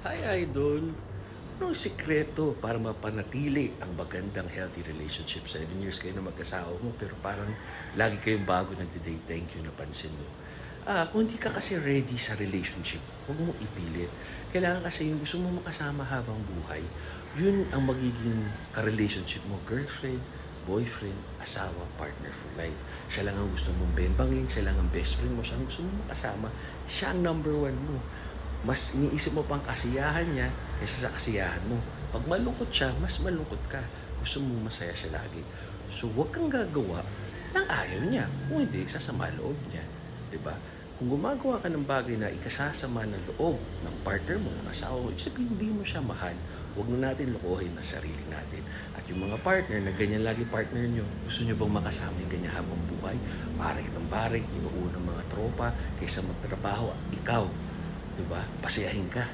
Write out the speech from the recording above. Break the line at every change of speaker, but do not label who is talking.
Hi, Idol! Anong sikreto para mapanatili ang magandang healthy relationship? 7 years kayo na magkasawa mo, pero parang lagi kayong bago nagde-date. Thank you, napansin mo. Kung hindi ka kasi ready sa relationship, huwag mo ipilit. Kailangan kasi yung gusto mo makasama habang buhay, yun ang magiging ka-relationship mo, girlfriend, boyfriend, asawa, partner for life. Siya lang ang gusto mong bembangin, siya lang ang best friend mo, siya ang gusto mong makasama, siya ang number one mo. Mas iniisip mo pang kasiyahan niya kaysa sa kasiyahan mo. Pag malungkot siya, mas malungkot ka. Gusto mo masaya siya lagi. So, huwag kang gagawa ng ayaw niya. Kung hindi, sasama loob niya. 'Di ba? Kung gumagawa ka ng bagay na ikasasama ng loob ng partner mo, ng asawa mo, ibig sabihin hindi mo siya mahal. Huwag na natin lokohin ang sarili natin. At yung mga partner na ganyan lagi partner nyo, gusto nyo bang makasama yung ganyan habang buhay? Barik ng barik, inuunang mga tropa, kaysa magtrabaho, ikaw, 'di ba? Pasayahin ka.